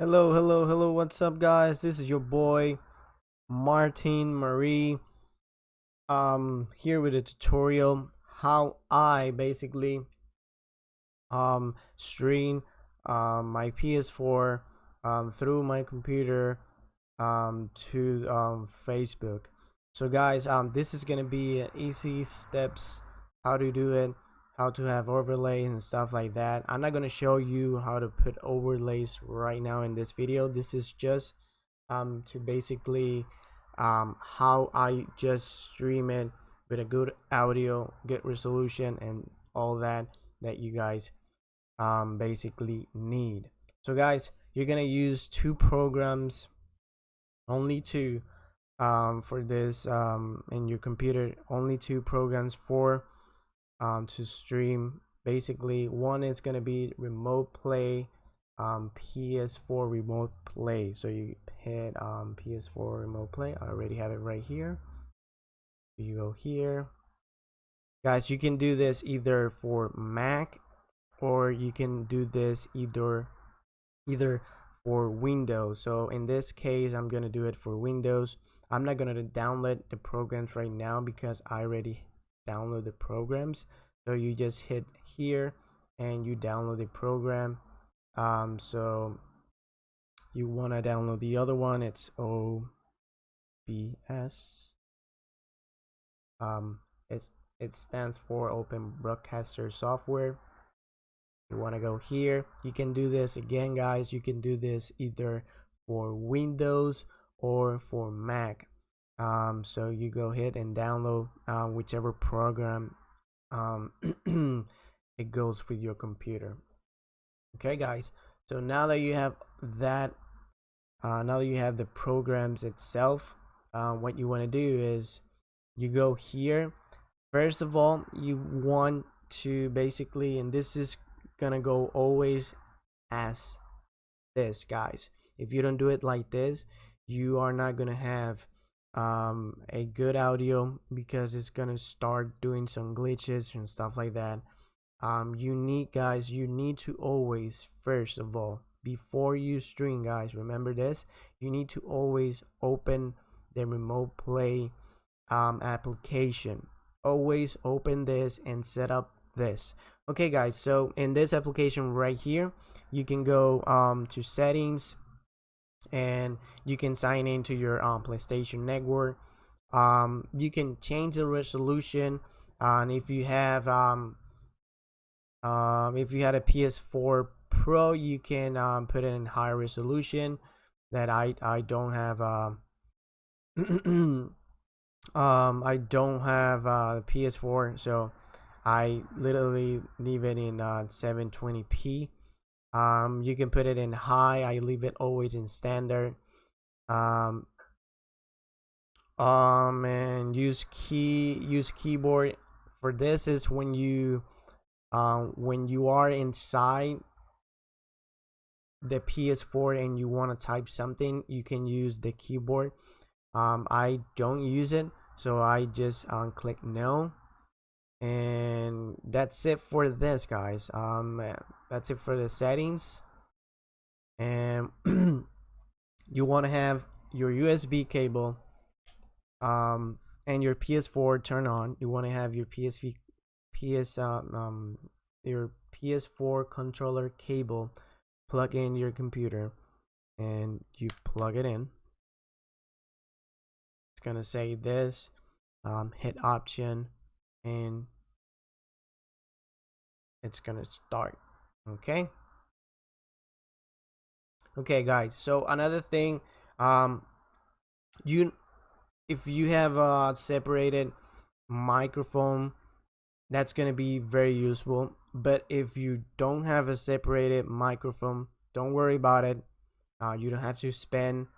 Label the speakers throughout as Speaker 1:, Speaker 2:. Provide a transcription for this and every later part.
Speaker 1: Hello, what's up guys? This is your boy Martin Marie here with a tutorial how I basically stream my PS4 through my computer to Facebook. So guys, this is gonna be easy steps how to do it, how to have overlays and stuff like that. I'm not gonna show you how to put overlays right now in this video. This is just to basically how I just stream it with a good audio, good resolution, and all that you guys basically need. So guys, you're gonna use two programs, only two, for this in your computer. Only two programs for to stream. Basically, one is gonna be Remote Play, PS4 Remote Play. So you hit PS4 Remote Play. I already have it right here. You go here, guys. You can do this either for Mac, or you can do this either for Windows. So in this case, I'm gonna do it for Windows. I'm not gonna download the programs right now because I already download the programs. So you just hit here and you download the program. So you want to download the other one. It's OBS. It stands for Open Broadcaster Software. You want to go here. You can do this again, guys. You can do this either for Windows or for Mac. So you go ahead and download whichever program it goes with your computer. Okay guys, so now that you have that, now that you have the programs itself, what you want to do is you go here. First of all, you want to basically, and this is gonna go always as this, guys. If you don't do it like this, you are not gonna have a good audio, because it's gonna start doing some glitches and stuff like that. You need, guys, you need to always, first of all, before you stream, guys, remember this, you need to always open the Remote Play application. Always open this and set up this. Okay guys, so in this application right here, you can go to settings, and you can sign into your PlayStation Network. You can change the resolution, and if you have if you had a PS4 Pro, you can put it in higher resolution. That I don't have I don't have PS4, so I literally leave it in 720p. You can put it in high. I leave it always in standard. And use keyboard. For this is when you are inside the PS4 and you want to type something, you can use the keyboard. I don't use it, so I just click no, and that's it for this, guys. That's it for the settings. And you want to have your USB cable and your PS4 turn on. You want to have your your PS4 controller cable plug in your computer, and you plug it in. It's gonna say this, hit option, and it's gonna start. Okay guys, so another thing, you if you have a separated microphone, that's gonna be very useful. But if you don't have a separated microphone, don't worry about it. You don't have to spend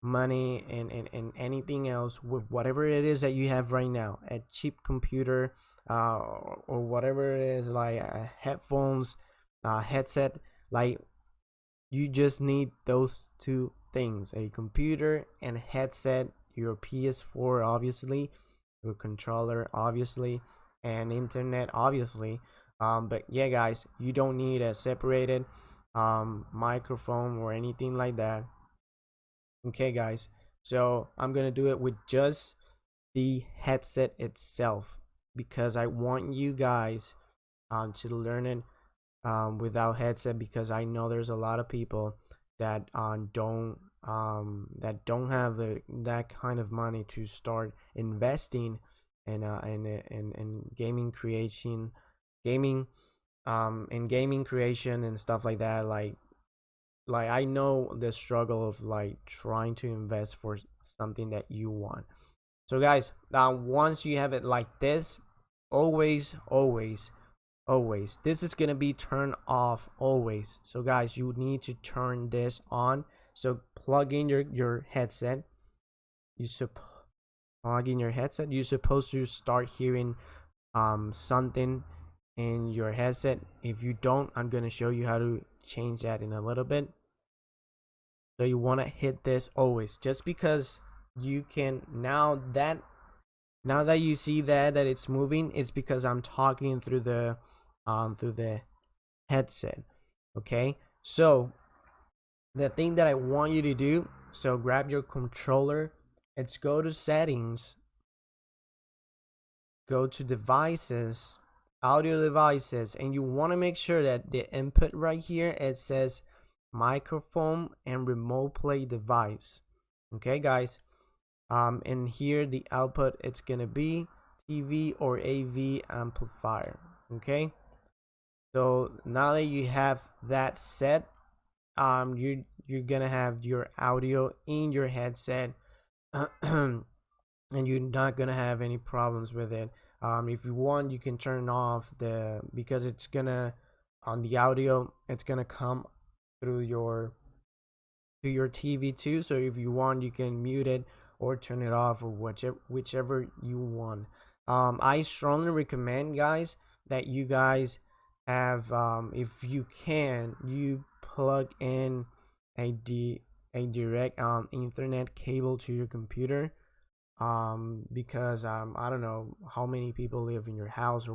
Speaker 1: money and anything else with whatever it is that you have right now, a cheap computer, or whatever it is, like headphones, headset. Like, you just need those two things: a computer and headset, your PS4 obviously, your controller obviously, and internet obviously. But yeah guys, you don't need a separated microphone or anything like that. Okay guys, so I'm gonna do it with just the headset itself, because I want you guys to learn it without headset, because I know there's a lot of people that don't have that kind of money to start investing in gaming creation, gaming in gaming creation and stuff like that. Like I know the struggle of like trying to invest for something that you want. So guys, once you have it like this, always this is gonna be turned off always. So guys, you need to turn this on. So plug in your headset. You plug in your headset. You're supposed to start hearing something in your headset. If you don't, I'm gonna show you how to change that in a little bit. So you want to hit this always, just because you can now that you see that it's moving, it's because I'm talking through the headset. Okay, so the thing that I want you to do, so grab your controller, let's go to settings, go to devices, audio devices, and you want to make sure that the input right here, it says microphone and remote play device. Okay guys, and here the output, it's gonna be TV or AV amplifier. Okay, so now that you have that set, you're gonna have your audio in your headset and you're not gonna have any problems with it. If you want, you can turn off the, because it's gonna, on the audio, it's gonna come through your to your TV too. So if you want, you can mute it or turn it off, or whichever you want. I strongly recommend, guys, that you guys have, if you can, you plug in a direct internet cable to your computer, because I don't know how many people live in your house or